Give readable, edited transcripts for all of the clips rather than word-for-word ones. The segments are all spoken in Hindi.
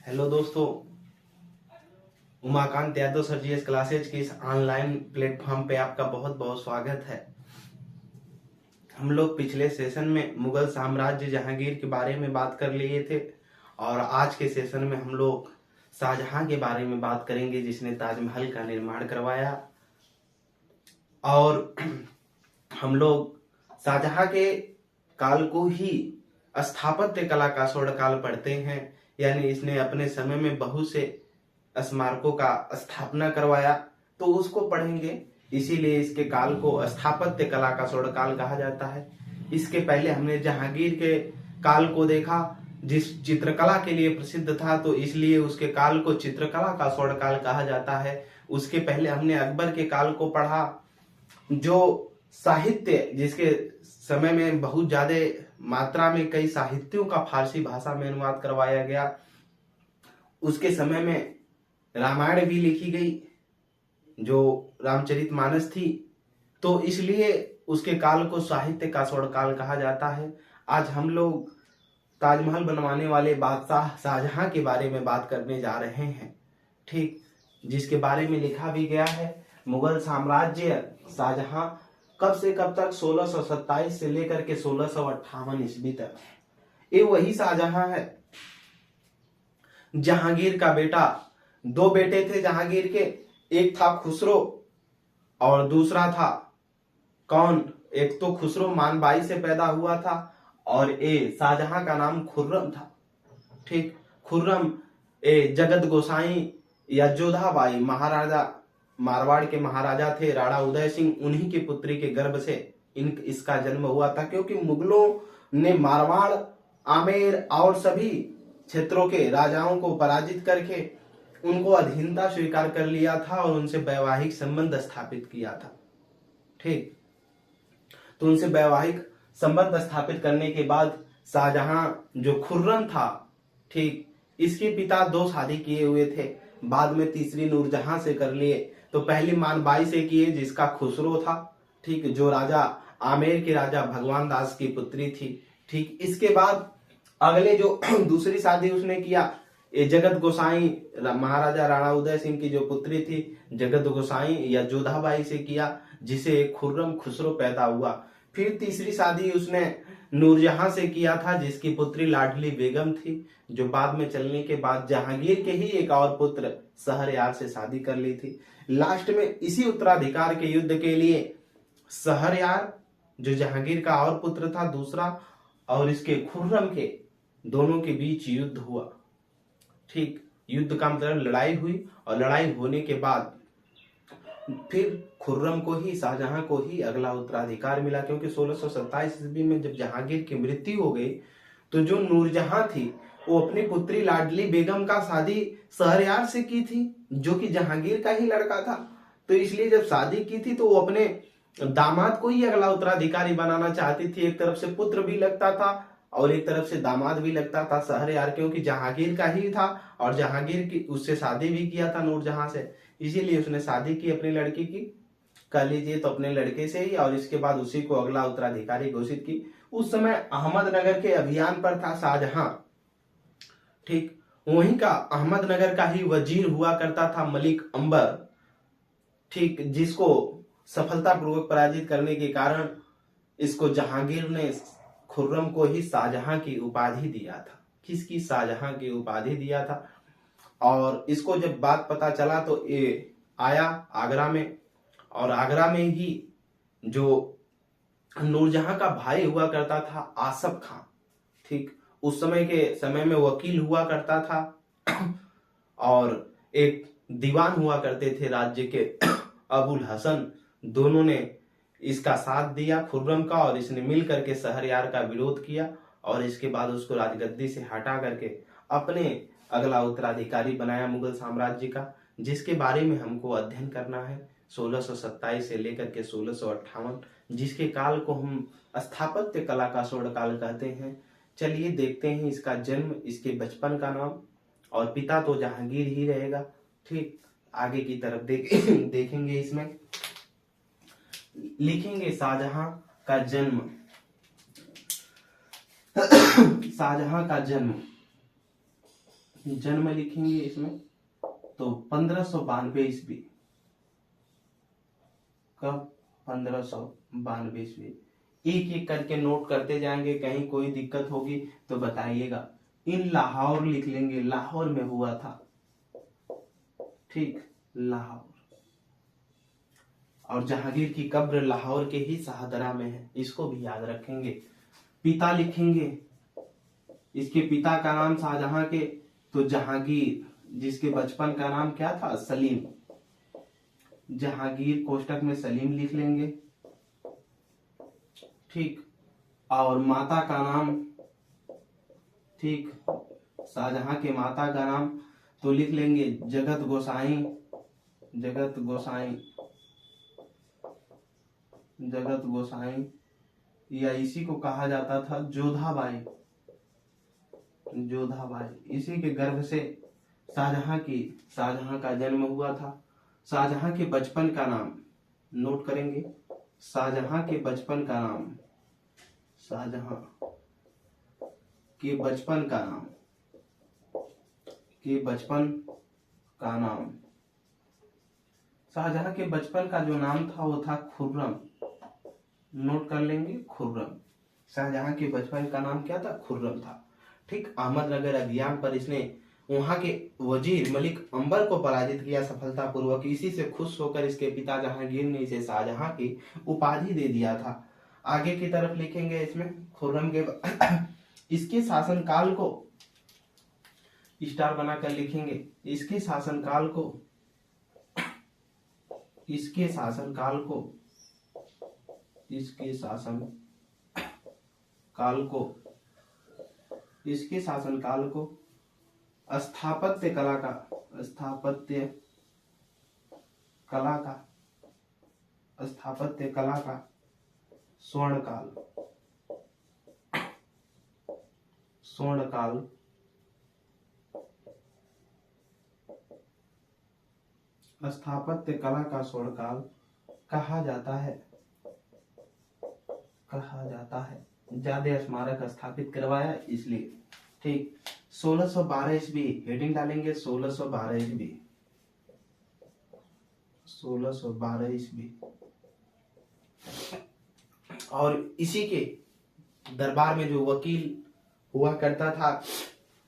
हेलो दोस्तों, Umakant Yadav sir GS classes के इस ऑनलाइन प्लेटफॉर्म पे आपका बहुत बहुत स्वागत है। हम लोग पिछले सेशन में मुगल साम्राज्य जहांगीर के बारे में बात कर लिए थे और आज के सेशन में हम लोग शाहजहां के बारे में बात करेंगे, जिसने ताजमहल का निर्माण करवाया। और हम लोग शाहजहां के काल को ही स्थापत्य कला का स्वर्णकाल पढ़ते हैं, यानी इसने अपने समय में बहुत से स्मारकों का स्थापना करवाया, तो उसको पढ़ेंगे। इसीलिए इसके काल को स्थापत्य कला का स्वर्णकाल कहा जाता है। इसके पहले हमने जहांगीर के काल को देखा, जिस चित्रकला के लिए प्रसिद्ध था, तो इसलिए उसके काल को चित्रकला का स्वर्णकाल कहा जाता है। उसके पहले हमने अकबर के काल को पढ़ा, जो साहित्य जिसके समय में बहुत ज्यादा मात्रा में कई साहित्यों का फारसी भाषा में अनुवाद करवाया गया। उसके समय में रामायण भी लिखी गई, जो रामचरितमानस थी, तो इसलिए उसके काल को साहित्य का स्वर्णकाल कहा जाता है। आज हम लोग ताजमहल बनवाने वाले बादशाह शाहजहां के बारे में बात करने जा रहे हैं, ठीक, जिसके बारे में लिखा भी गया है। मुगल साम्राज्य शाहजहां कब से कब तक, 1627 से लेकर के 1658 ईस्वी तक। ये वही शाहजहां है जहांगीर का बेटा। दो बेटे थे जहांगीर के, एक था खुसरो और दूसरा था कौन? एक तो खुसरो मानबाई से पैदा हुआ था और शाहजहां का नाम खुर्रम था, ठीक। खुर्रम जगत गोसाई या जोधाबाई महाराजा, मारवाड़ के महाराजा थे राणा उदय सिंह, उन्हीं की पुत्री के गर्भ से इसका जन्म हुआ था। क्योंकि मुगलों ने मारवाड़, आमेर और सभी क्षेत्रों के राजाओं को पराजित करके उनको अधीनता स्वीकार कर लिया था और उनसे वैवाहिक संबंध स्थापित किया था, ठीक। तो उनसे वैवाहिक संबंध स्थापित करने के बाद शाहजहां जो खुर्रम था, ठीक, इसके पिता दो शादी किए हुए थे, बाद में तीसरी नूरजहां से कर लिए। तो पहली मानबाई से किए, जिसका खुसरो था, ठीक, जो राजा आमेर के राजा भगवान दास की पुत्री थी, ठीक। इसके बाद अगले जो दूसरी शादी उसने किया, ये जगत गोसाई महाराजा राणा उदय सिंह की जो पुत्री थी जगत गोसाई या जोधाबाई से किया, जिसे खुर्रम खुसरो पैदा हुआ। फिर तीसरी शादी उसने नूरजहां से किया था, जिसकी पुत्री लाडली बेगम थी, जो बाद में चलने के बाद जहांगीर के ही एक और पुत्र शहरयार से शादी कर ली थी। लास्ट में इसी उत्तराधिकार के युद्ध के लिए शहरयार, जो जहांगीर का और पुत्र था दूसरा, और इसके खुर्रम के दोनों के बीच युद्ध हुआ, ठीक। युद्ध का मतलब लड़ाई हुई, और लड़ाई होने के बाद फिर खुर्रम को ही, शाहजहां को ही अगला उत्तराधिकार मिला। क्योंकि 1627 ईस्वी में जब जहांगीर की मृत्यु हो गई, तो जो नूरजहां थी वो अपनी पुत्री लाडली बेगम का शादी शहरयार से की थी, जो कि जहांगीर का ही लड़का था। तो इसलिए जब शादी की थी तो वो अपने दामाद को ही अगला उत्तराधिकारी बनाना चाहती थी। एक तरफ से पुत्र भी लगता था और एक तरफ से दामाद भी लगता था शहरयार, क्योंकि जहांगीर का ही था और जहांगीर की उससे शादी भी किया था नूरजहां से, इसीलिए उसने शादी की अपनी लड़की की, कह लीजिए तो अपने लड़के से ही, और इसके बाद उसी को अगला उत्तराधिकारी घोषित की। उस समय अहमदनगर के अभियान पर था शाहजहां, ठीक। वहीं का अहमदनगर का ही वजीर हुआ करता था मलिक अंबर, ठीक, जिसको सफलतापूर्वक पराजित करने के कारण इसको जहांगीर ने खुर्रम को ही शाहजहां की उपाधि दिया था। किसकी? शाहजहां की उपाधि दिया था। और इसको जब बात पता चला तो ये आया आगरा में, और आगरा में ही जो नूरजहां का भाई हुआ करता था आसफ खां, ठीक, उस समय के समय में वकील हुआ करता था और एक दीवान हुआ करते थे राज्य के अबुल हसन, दोनों ने इसका साथ दिया खुर्रम का, और इसने मिल करके शहरयार का विरोध किया और इसके बाद उसको राजगद्दी से हटा करके अपने अगला उत्तराधिकारी बनाया मुगल साम्राज्य का, जिसके बारे में हमको अध्ययन करना है 1627 से लेकर के 1658, जिसके काल को हम स्थापत्य कला का स्वर्णकाल कहते हैं। चलिए देखते हैं इसका जन्म, इसके बचपन का नाम, और पिता तो जहांगीर ही रहेगा, ठीक। आगे की तरफ देखेंगे, इसमें लिखेंगे शाहजहां का जन्म। शाहजहां का जन्म जन्म लिखेंगे इसमें तो 1592 ईस्वी। कब? 1592 ईस्वी। एक एक करके नोट करते जाएंगे, कहीं कोई दिक्कत होगी तो बताइएगा। इन लाहौर लिख लेंगे, लाहौर में हुआ था। ठीक, लाहौर। और जहांगीर की कब्र लाहौर के ही शाहदरा में है, इसको भी याद रखेंगे। पिता लिखेंगे, इसके पिता का नाम शाहजहां के तो जहांगीर, जिसके बचपन का नाम क्या था? सलीम। जहांगीर कोष्टक में सलीम लिख लेंगे। ठीक, और माता का नाम, ठीक, शाहजहां के माता का नाम तो लिख लेंगे जगत गोसाई। जगत गोसाई, जगत गोसाई, या इसी को कहा जाता था जोधाबाई। जोधाबाई। इसी के गर्भ से शाहजहां का जन्म हुआ था। शाहजहां के बचपन का नाम नोट करेंगे। शाहजहां के बचपन का नाम, शाहजहां के बचपन का नाम, के बचपन का नाम, शाहजहां के बचपन का जो नाम था वो था खुर्रम। नोट कर लेंगे, खुर्रम। शाहजहां के बचपन का नाम क्या था? खुर्रम था। ठीक, अहमदनगर अभियान पर इसने वहां के वजीर मलिक अंबर को पराजित किया सफलतापूर्वक। इसी से खुश होकर इसके पिता जहांगीर ने इसे शाहजहां की उपाधि दे दिया था। आगे की तरफ लिखेंगे इसमें खुर्रम के इसके शासनकाल को स्टार बनाकर लिखेंगे। इसके शासनकाल को, इसके शासनकाल को, इसके शासन काल को, इसके शासनकाल को स्थापत्य कला का, स्थापत्य कला का, स्थापत्य कला का स्वर्ण काल, स्वर्ण काल, स्थापत्य कला का स्वर्ण काल कहा जाता है, कहा जाता है। ज्यादा स्मारक स्थापित करवाया इसलिए। ठीक, 1612 ईस्वी हेडिंग डालेंगे, 1612 ईस्वी, 1612 ईस्वी। और इसी के दरबार में जो वकील हुआ करता था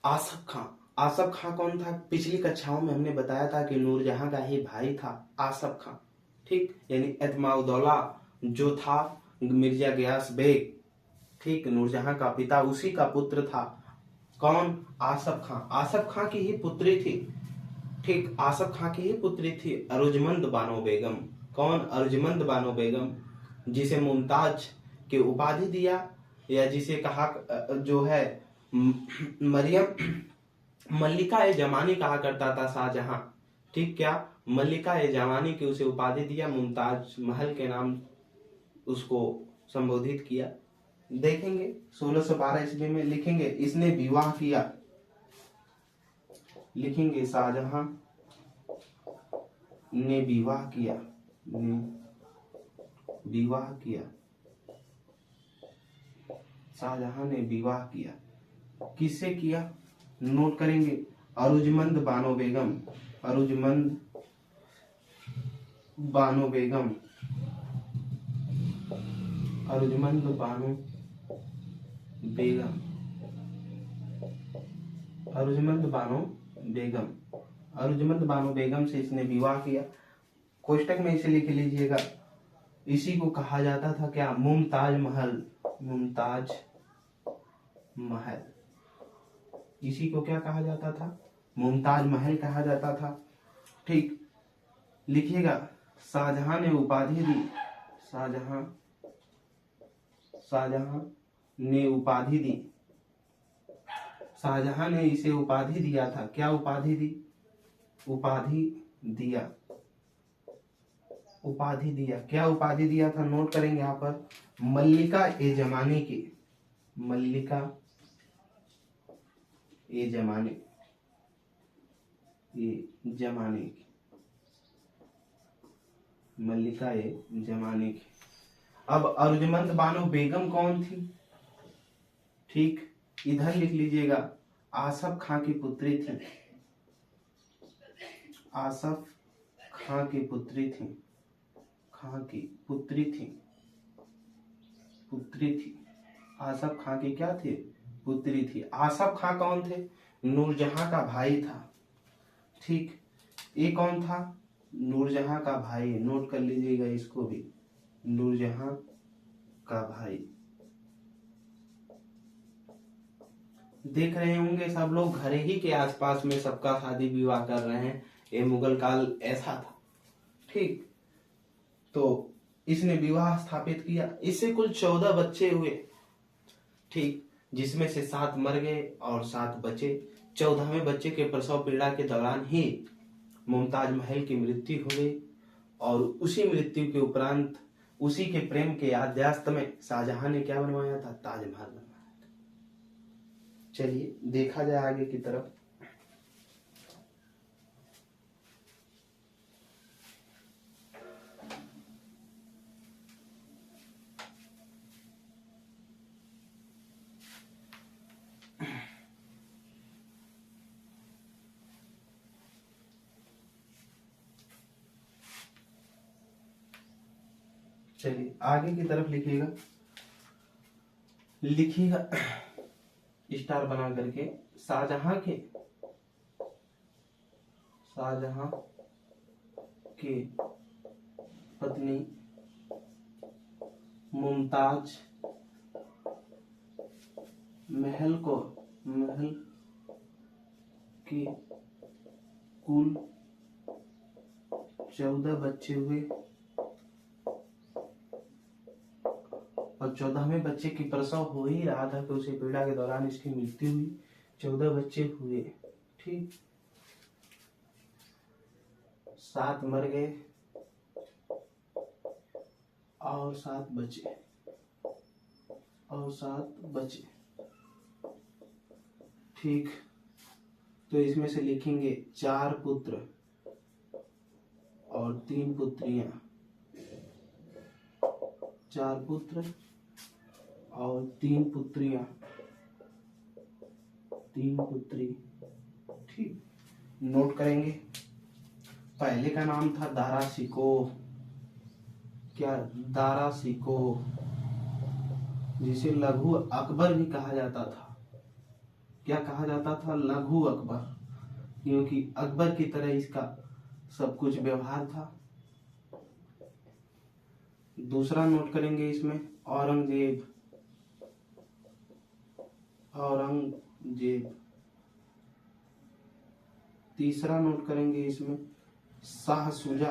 आसफ खां। आसफ खां कौन था? पिछली कक्षाओं में हमने बताया था कि नूरजहां का ही भाई था आसफ खां। ठीक, यानी एतमाउद्दौला जो था मिर्जा गयास बेग, ठीक, नूरजहां का पिता, उसी का पुत्र था। कौन? आसफ खां। आसफ खां की ही पुत्री थी। ठीक, आसफ खां की ही पुत्री थी अर्जुमंद बानो बेगम। कौन? अर्जुमंद बानो बेगम, जिसे मुमताज के उपाधि दिया, या जिसे कहा जो है मरियम, मल्लिका ए जमानी कहा करता था शाहजहां। ठीक, क्या? मल्लिका ए जमानी की उसे उपाधि दिया, मुमताज महल के नाम उसको संबोधित किया। देखेंगे 1612 ईस्वी में लिखेंगे इसने विवाह किया, लिखेंगे शाहजहां ने विवाह किया, ने विवाह किया, शाहजहां ने विवाह किया। किससे किया? नोट करेंगे अरुजमंद बानो बेगम, अरुजमंद बानो बेगम, अर्जुमंद बानो बेगम, अर्जुमंद बानो बेगम, अर्जुमंद बानो बेगम से इसने विवाह किया। कोष्टक में इसे लिख लीजिएगा। इसी को कहा जाता था क्या? मुमताज महल, मुमताज महल। इसी को क्या कहा जाता था? मुमताज महल कहा जाता था। ठीक, लिखिएगा शाहजहां ने उपाधि दी, शाहजहां, शाहजहां ने उपाधि दी, शाहजहां ने इसे उपाधि दिया था। क्या उपाधि दी? उपाधि दिया, उपाधि दिया। क्या उपाधि दिया था? नोट करेंगे यहाँ पर मल्लिका ए जमाने की, मल्लिका ए जमाने, ये जमाने की, मल्लिका ए जमाने की। अब अर्जुमंद बानो बेगम कौन थी? ठीक, इधर लिख लीजिएगा आसफ खां की पुत्री थी। आसफ खां की पुत्री थी। खां की पुत्री थी। पुत्री थी। आसफ खां की क्या थी? पुत्री थी। आसफ खां कौन थे? नूरजहां का भाई था। ठीक, ये कौन था? नूरजहां का भाई। नोट कर लीजिएगा इसको भी, नूरजहां का भाई। देख रहे होंगे सब लोग घर ही के आसपास में सबका शादी विवाह कर रहे हैं। ये मुगल काल ऐसा था। ठीक, तो इसने विवाह स्थापित किया। इससे कुल 14 बच्चे हुए। ठीक, जिसमें से 7 मर गए और 7 बचे। 14वें बच्चे के प्रसव पीड़ा के दौरान ही मुमताज महल की मृत्यु हो गई और उसी मृत्यु के उपरांत उसी के प्रेम के याददाश्त में शाहजहां ने क्या बनवाया था? ताजमहल बनवाया था। चलिए देखा जाए आगे की तरफ। चलिए आगे की तरफ लिखिएगा। लिखिएगा स्टार बना करके। शाहजहां के पत्नी मुमताज महल के कुल 14 बच्चे हुए और 14वें बच्चे की प्रसव हो ही रहा था कि उसे पीड़ा के दौरान इसकी मृत्यु हुई। 14 बच्चे हुए। ठीक, 7 मर गए और 7 बचे। ठीक, तो इसमें से लिखेंगे 4 पुत्र और 3 पुत्रियां। 4 पुत्र और 3 पुत्रियां। 3 पुत्री। ठीक, नोट करेंगे। पहले का नाम था दारा शिकोह। क्या? दारा शिकोह, जिसे लघु अकबर भी कहा जाता था। क्या कहा जाता था? लघु अकबर, क्योंकि अकबर की तरह इसका सब कुछ व्यवहार था। दूसरा नोट करेंगे इसमें औरंगजेब। तीसरा नोट करेंगे इसमें शाह शुजा।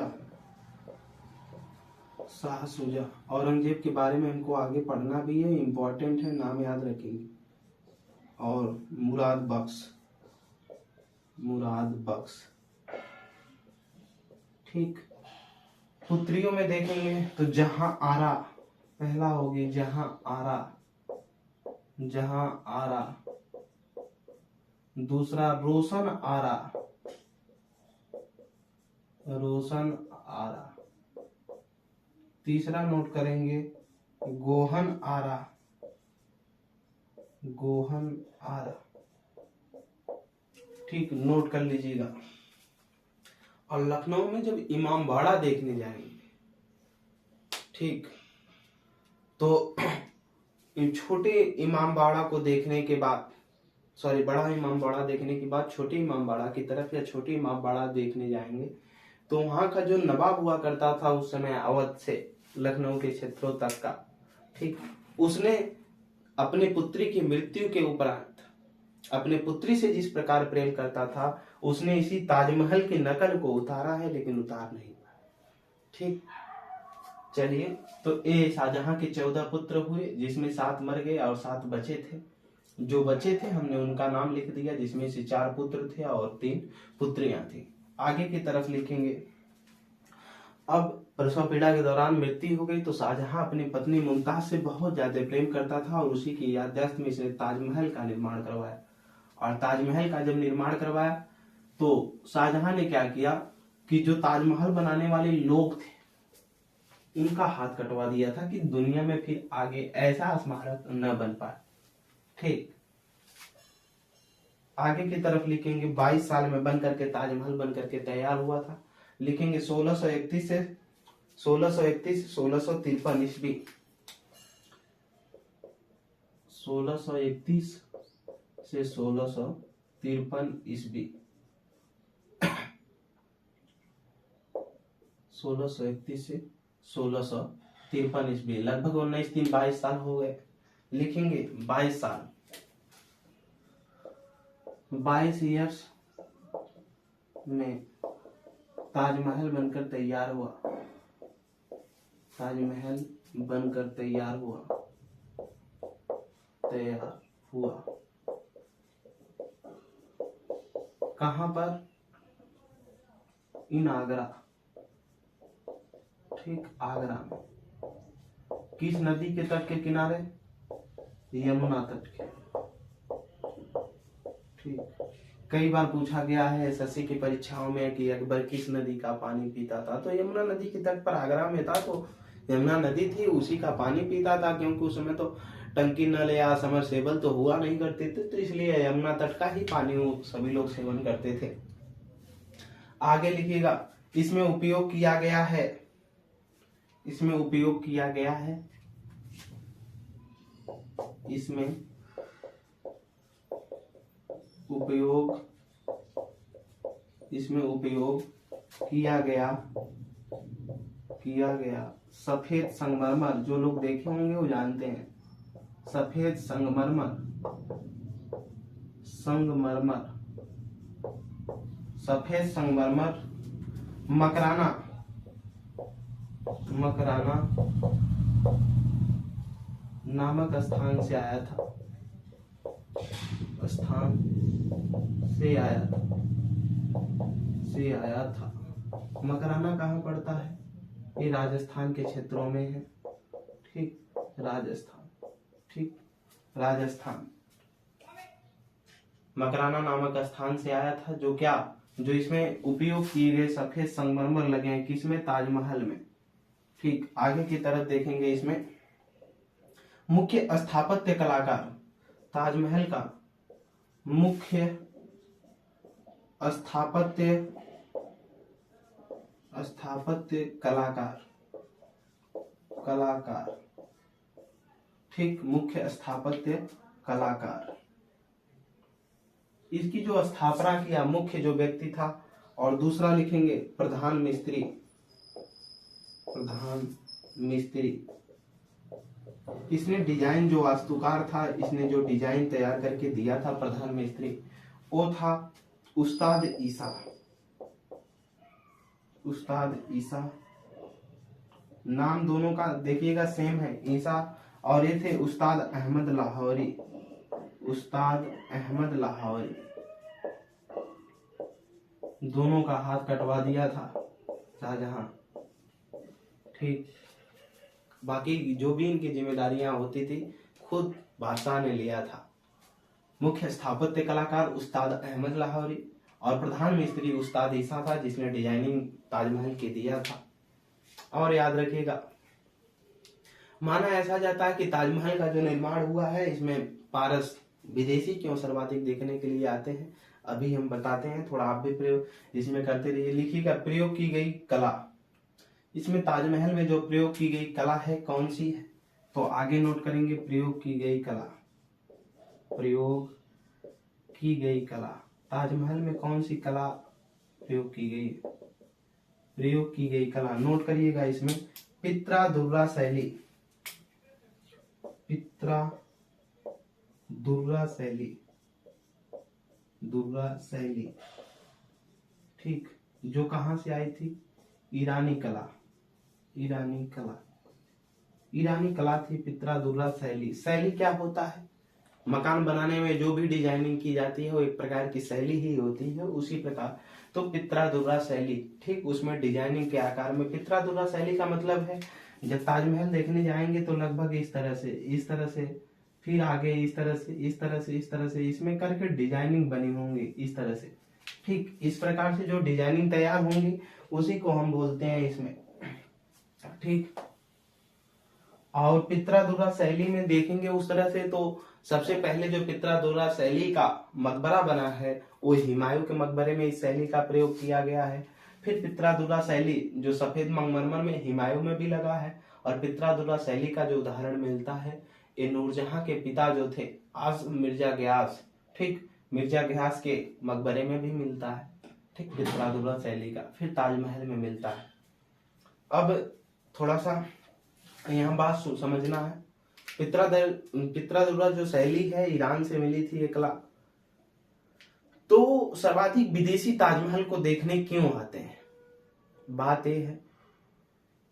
औरंगजेब के बारे में हमको आगे पढ़ना भी है, इंपॉर्टेंट है, नाम याद रखेंगे। और मुराद बख्श। ठीक, पुत्रियों में देखेंगे तो जहां आरा पहला होगी। जहां आरा। दूसरा रोशन आरा। तीसरा नोट करेंगे गोहन आरा। ठीक, नोट कर लीजिएगा। और लखनऊ में जब इमामबाड़ा देखने जाएंगे, ठीक, तो छोटे इमामबाड़ा को देखने के बाद, बड़ा इमामबाड़ा देखने के बाद छोटे इमामबाड़ा की तरफ या छोटी इमामबाड़ा देखने जाएंगे तो वहां का जो नवाब हुआ करता था उस समय अवध से लखनऊ के क्षेत्रों तक का, ठीक, उसने अपने पुत्री की मृत्यु के उपरांत अपने पुत्री से जिस प्रकार प्रेम करता था उसने इसी ताजमहल की नकल को उतारा है, लेकिन उतार नहीं पाया। ठीक, चलिए, तो ये शाहजहां के 14 पुत्र हुए, जिसमें 7 मर गए और 7 बचे थे। जो बचे थे हमने उनका नाम लिख दिया, जिसमें से 4 पुत्र थे और 3 पुत्रियां थी। आगे की तरफ लिखेंगे। अब प्रसव पीड़ा के दौरान मृत्यु हो गई तो शाहजहां अपनी पत्नी मुमताज से बहुत ज्यादा प्रेम करता था और उसी की याददाश्त में इसने ताजमहल का निर्माण करवाया। और ताजमहल का जब निर्माण करवाया तो शाहजहां ने क्या किया कि जो ताजमहल बनाने वाले लोग थे उनका हाथ कटवा दिया था कि दुनिया में फिर आगे ऐसा स्मारक न बन पाए। ठीक, आगे की तरफ लिखेंगे 22 साल में बन करके ताजमहल बन करके तैयार हुआ था। लिखेंगे 1631 से 1653 ईस्वी, 1631 से 1653 ईस्वी, 1631 से 1653 ईस्वी, लगभग 19-22 साल हो गए। लिखेंगे 22 साल, 22 ईयर्स में ताजमहल बनकर तैयार हुआ, ताजमहल बनकर तैयार हुआ। कहां पर? इन आगरा, ठीक, आगरा में। किस नदी के तट के किनारे? यमुना तट के, ठीक। कई बार पूछा गया है एसएससी की परीक्षाओं में कि अकबर किस नदी का पानी पीता था, तो यमुना नदी के तट पर आगरा में था, तो यमुना नदी थी, उसी का पानी पीता था, क्योंकि उस समय तो टंकी नल या समरसेबल तो हुआ नहीं करते थे, तो इसलिए यमुना तट का ही पानी सभी लोग सेवन करते थे। आगे लिखिएगा, इसमें उपयोग किया गया है, इसमें उपयोग किया गया है, इसमें उपयोग किया गया सफेद संगमरमर। जो लोग देखे होंगे वो जानते हैं, सफेद संगमरमर, सफेद संगमरमर, मकराना नामक स्थान से आया था, मकराना कहाँ पड़ता है? ये राजस्थान के क्षेत्रों में है, ठीक, राजस्थान, मकराना नामक स्थान से आया था। जो इसमें उपयोग किए गए सफेद संगमरमर लगे हैं, किसमें? ताजमहल में, ठीक। आगे की तरफ देखेंगे, इसमें मुख्य स्थापत्य कलाकार, ताजमहल का मुख्य स्थापत्य कलाकार, ठीक, मुख्य स्थापत्य कलाकार। इसकी जो स्थापना किया मुख्य जो व्यक्ति था, और दूसरा लिखेंगे प्रधान मिस्त्री। इसने डिजाइन, जो वास्तुकार था, इसने जो डिजाइन तैयार करके दिया था प्रधान मिस्त्री, वो था उस्ताद ईसा। नाम दोनों का देखिएगा सेम है, ईसा, और ये थे उस्ताद अहमद लाहौरी। दोनों का हाथ कटवा दिया था शाहजहां, ठीक। बाकी जो भी इनकी जिम्मेदारियां होती थी खुद बादशाह ने लिया था। मुख्य स्थापत्य कलाकार उस्ताद अहमद लाहौरी, और प्रधान मिस्त्री उस्ताद ईसा था, जिसने डिजाइनिंग ताजमहल की दिया था। और याद रखिएगा, माना ऐसा जाता है कि ताजमहल का जो निर्माण हुआ है, इसमें पारस विदेशी क्यों सर्वाधिक देखने के लिए आते हैं, अभी हम बताते हैं। थोड़ा आप भी प्रयोग इसमें करते रहिए। लिखिएगा, प्रयोग की गई कला। इसमें ताजमहल में जो प्रयोग की गई कला है कौन सी है, तो आगे नोट करेंगे, प्रयोग की गई कला। ताजमहल में कौन सी कला प्रयोग की गई कला, नोट करिएगा। इसमें पित्रा दुर्रा शैली, ठीक, जो कहां से आई थी? ईरानी कला थी पित्रा दुर्रा शैली। शैली क्या होता है? मकान बनाने में जो भी डिजाइनिंग की जाती है वो एक प्रकार की शैली ही होती है, उसी प्रकार तो पित्रा दुर्रा शैली, ठीक, उसमें डिजाइनिंग के आकार में। पित्रा दुर्रा शैली का मतलब है, जब ताजमहल देखने जाएंगे तो लगभग इस तरह से, फिर आगे इस तरह से, इसमें करके डिजाइनिंग बनी होंगी इस तरह से, ठीक। इस प्रकार से जो डिजाइनिंग तैयार होंगी उसी को हम बोलते हैं इसमें, ठीक। और पित्रादुर्रा शैली में देखेंगे उस तरह से तो सबसे पहले जो पित्रादुर्रा शैली का मकबरा बना है वो हुमायूं के मकबरे में इस शैली का प्रयोग किया गया है। फिर पित्रादुर्रा शैली जो सफेद संगमरमर में हुमायूं में भी लगा है। और पित्रादुर्रा शैली का जो उदाहरण मिलता है ये नूरजहां के पिता जो थे आज मिर्जा गयास, ठीक, मिर्जा गयास के मकबरे में भी मिलता है, ठीक, पित्रादुर्रा शैली का। फिर ताजमहल में मिलता है। अब थोड़ा सा यहाँ बात समझना है। पित्रादुर्रा जो शैली है ईरान से मिली थी एक लाख। तो सर्वाधिक विदेशी ताजमहल को देखने क्यों आते हैं? बात यह है,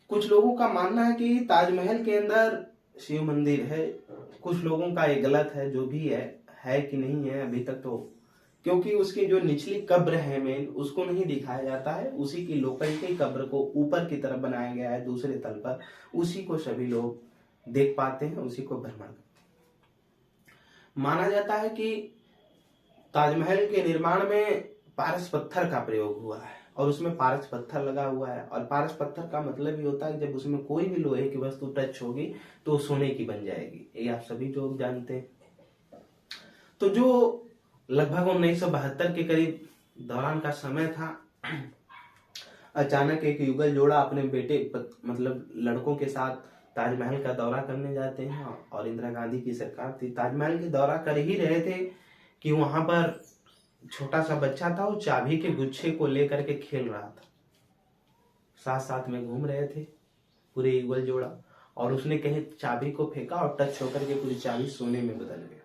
कुछ लोगों का मानना है कि ताजमहल के अंदर शिव मंदिर है। कुछ लोगों का ये गलत है, जो भी है कि नहीं है अभी तक तो, क्योंकि उसकी जो निचली कब्र है मेन उसको नहीं दिखाया जाता है, उसी की लोकल की कब्र को ऊपर की तरफ बनाया गया है दूसरे तल पर, उसी को सभी लोग देख पाते हैं, उसी को भ्रमण करते हैं। माना जाता है कि ताजमहल के निर्माण में पारस पत्थर का प्रयोग हुआ है और उसमें पारस पत्थर लगा हुआ है। और पारस पत्थर का मतलब ये होता है जब उसमें कोई भी लोहे की वस्तु टच होगी तो सोने की बन जाएगी, ये आप सभी लोग जानते हैं। तो जो लगभग 1972 के करीब दौरान का समय था, अचानक एक युगल जोड़ा अपने बेटे मतलब लड़कों के साथ ताजमहल का दौरा करने जाते हैं। और इंदिरा गांधी की सरकार थी, ताजमहल की दौरा कर ही रहे थे कि वहां पर छोटा सा बच्चा था, वो चाबी के गुच्छे को लेकर के खेल रहा था, साथ साथ में घूम रहे थे पूरे युगल जोड़ा, और उसने कहीं चाबी को फेंका और टच होकर के पूरी चाबी सोने में बदल गई।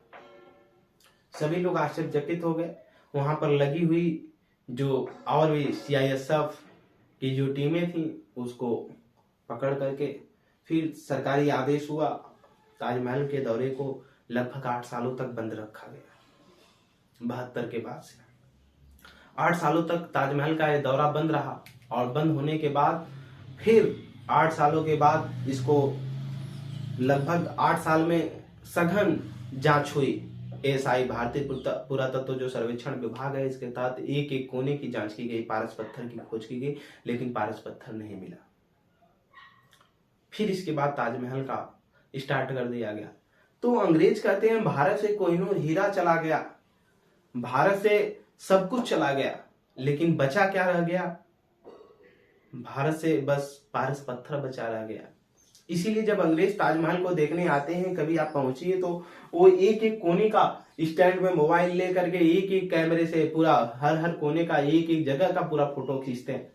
सभी लोग आश्चर्यचकित हो गए। वहां पर लगी हुई जो और भी CISF की जो टीमें थी उसको पकड़ करके फिर सरकारी आदेश हुआ, ताजमहल के दौरे को लगभग 8 सालों तक बंद रखा गया। 72 के बाद से 8 सालों तक ताजमहल का यह दौरा बंद रहा। और बंद होने के बाद फिर 8 सालों के बाद इसको लगभग 8 साल में सघन जांच हुई। ASI भारतीय पुरातत्व जो सर्वेक्षण विभाग है इसके तहत एक एक कोने की जांच की गई, पारस पत्थर की खोज की गई, लेकिन पारस पत्थर नहीं मिला। फिर इसके बाद ताजमहल का स्टार्ट कर दिया गया। तो अंग्रेज कहते हैं भारत से कोहिनूर हीरा चला गया, भारत से सब कुछ चला गया, लेकिन बचा क्या रह गया? भारत से बस पारस पत्थर बचा रह गया। इसीलिए जब अंग्रेज ताजमहल को देखने आते हैं, कभी आप पहुंचिए तो वो एक एक कोने का स्टैंड में मोबाइल लेकर के एक एक कैमरे से पूरा हर कोने का एक एक जगह का पूरा फोटो खींचते हैं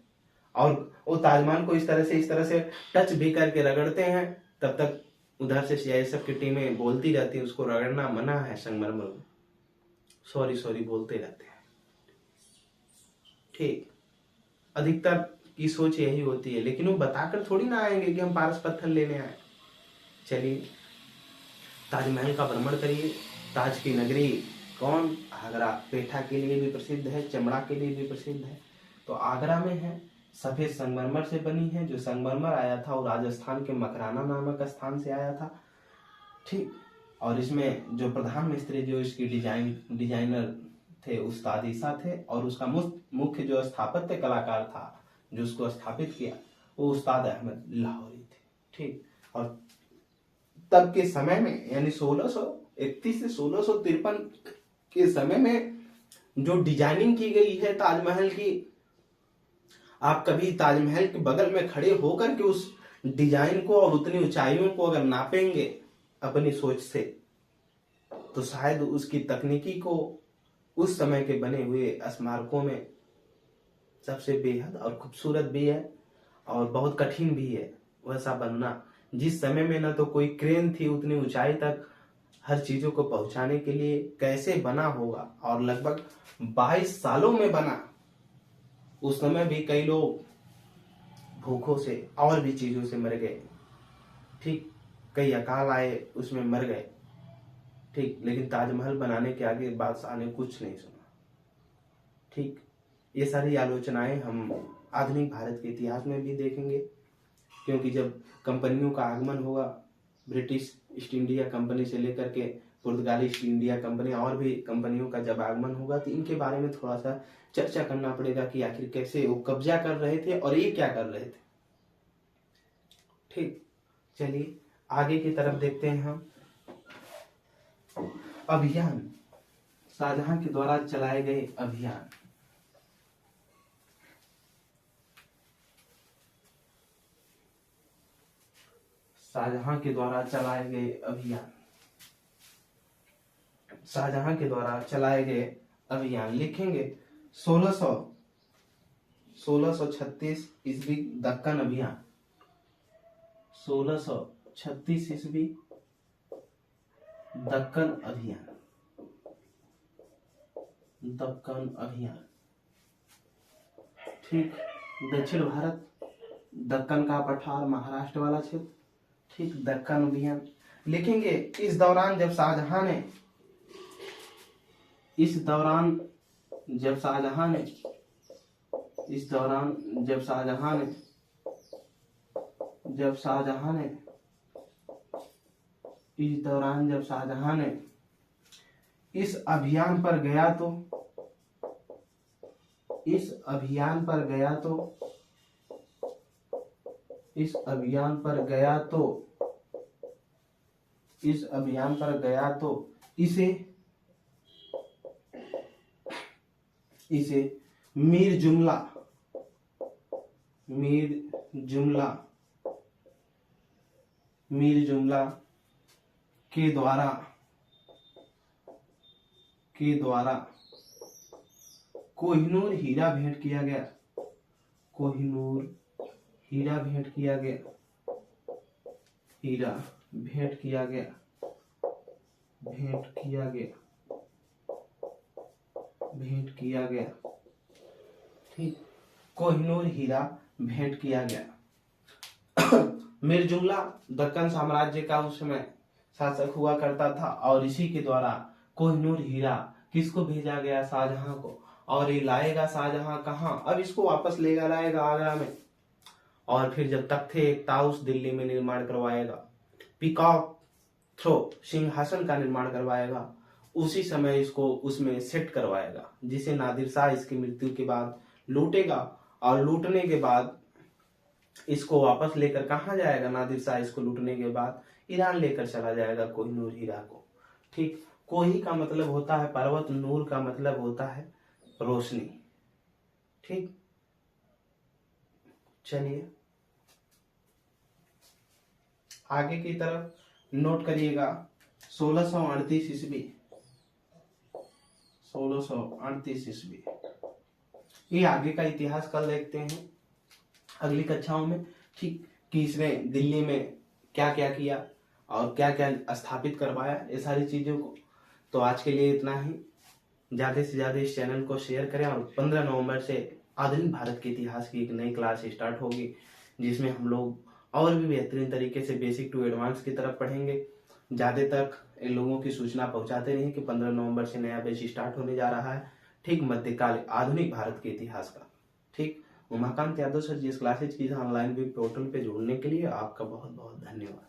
और वो ताजमहल को इस तरह से टच भी करके रगड़ते हैं। तब तक उधर से CISF की टीमें बोलती रहती है उसको रगड़ना मना है, संगमरमर में सॉरी बोलते रहते हैं। ठीक, अधिकतर की सोच यही होती है, लेकिन वो बताकर थोड़ी ना आएंगे कि हम पारस पत्थर लेने आए। चलिए ताजमहल का भ्रमण करिए। ताज की नगरी कौन? आगरा पेठा के लिए भी प्रसिद्ध है, चमड़ा के लिए भी प्रसिद्ध है। तो आगरा में है, सफेद संगमरमर से बनी है। जो संगमरमर आया था वो राजस्थान के मकराना नामक स्थान से आया था, ठीक। और इसमें जो प्रधान मिस्त्री जो इसकी डिजाइनर थे उस्ताद ईसा थे, और उसका मुख्य जो स्थापत्य कलाकार था जो उसको स्थापित किया वो उस्ताद अहमद लाहौरी थे, ठीक। और तब के समय में यानी 1631 से 1653 के समय में जो डिजाइनिंग की गई है ताजमहल की, आप कभी ताजमहल के बगल में खड़े होकर के उस डिजाइन को और उतनी ऊंचाइयों को अगर नापेंगे अपनी सोच से तो शायद उसकी तकनीकी को उस समय के बने हुए स्मारकों में सबसे बेहद और खूबसूरत भी है और बहुत कठिन भी है वैसा बनना। जिस समय में ना तो कोई क्रेन थी उतनी ऊंचाई तक हर चीजों को पहुंचाने के लिए, कैसे बना होगा, और लगभग 22 सालों में बना। उस समय भी कई लोग भूखों से और भी चीजों से मर गए, ठीक। कई अकाल आए उसमें मर गए, ठीक। लेकिन ताजमहल बनाने के आगे बादशाह ने कुछ नहीं सुना, ठीक। ये सारी आलोचनाएं हम आधुनिक भारत के इतिहास में भी देखेंगे, क्योंकि जब कंपनियों का आगमन होगा, ब्रिटिश ईस्ट इंडिया कंपनी से लेकर के पुर्तगाली ईस्ट इंडिया कंपनी और भी कंपनियों का जब आगमन होगा तो इनके बारे में थोड़ा सा चर्चा करना पड़ेगा कि आखिर कैसे वो कब्जा कर रहे थे और ये क्या कर रहे थे, ठीक। चलिए आगे की तरफ देखते हैं हम। अभियान, शाहजहां के द्वारा चलाए गए अभियान। शाहजहां के द्वारा चलाए गए अभियान। शाहजहां के द्वारा चलाए गए अभियान लिखेंगे 1636 ईस्वी दक्कन अभियान। 1636 ईस्वी दक्कन अभियान। दक्कन अभियान, ठीक। दक्षिण भारत, दक्कन का पठार, महाराष्ट्र वाला क्षेत्र, ठीक। दक्कन अभियान लिखेंगे। इस दौरान जब शाहजहां ने इस दौरान जब शाहजहां ने इस दौरान जब शाहजहां ने जब शाहजहां ने इस दौरान जब शाहजहां ने इस अभियान पर गया तो इस अभियान पर गया तो इस अभियान पर गया तो इस अभियान पर गया तो इसे मीर जुमला के द्वारा कोहिनूर हीरा भेंट किया गया। कोहिनूर हीरा भेंट किया गया। हीरा भेंट किया गया। भेंट किया गया। भेंट किया गया, ठीक। कोहिनूर हीरा भेंट किया गया। मीर जुमला दक्कन साम्राज्य का उस समय शासक हुआ करता था और इसी के द्वारा कोहिनूर हीरा किसको भेजा गया? शाहजहां को। और ये लाएगा शाहजहां कहाँ? अब इसको वापस लाएगा आगरा में, और फिर जब तख्त एक ताउस दिल्ली में निर्माण करवाएगा, पीकॉक थ्रो सिंहासन का निर्माण करवाएगा, उसी समय इसको उसमें सेट करवाएगा, जिसे नादिर शाह इसकी मृत्यु के बाद लूटेगा। और लूटने के बाद इसको वापस लेकर कहाँ जाएगा? नादिर शाह इसको लूटने के बाद ईरान लेकर चला जाएगा कोहिनूर हीरा को, ठीक। कोही का मतलब होता है पर्वत, नूर का मतलब होता है रोशनी, ठीक। चलिए आगे की तरफ नोट करिएगा। 1638 ईस्वी 1638 ईस्वी, ये आगे का इतिहास कल देखते हैं अगली कक्षाओं में, ठीक। कि इसने दिल्ली में क्या क्या किया और क्या क्या स्थापित करवाया, ये सारी चीजों को। तो आज के लिए इतना ही। ज्यादा से ज्यादा इस चैनल को शेयर करें, और 15 नवंबर से आधुनिक भारत के इतिहास की एक नई क्लास स्टार्ट होगी, जिसमें हम लोग और भी बेहतरीन तरीके से बेसिक टू एडवांस की तरफ पढ़ेंगे। ज्यादा तक इन लोगों की सूचना पहुंचाते रहिए कि 15 नवंबर से नया बैच स्टार्ट होने जा रहा है, ठीक। मध्यकाल आधुनिक भारत के इतिहास का, ठीक। उमाकांत यादव सर जी, इस क्लासेज की ऑनलाइन भी पोर्टल पे जोड़ने के लिए आपका बहुत बहुत धन्यवाद।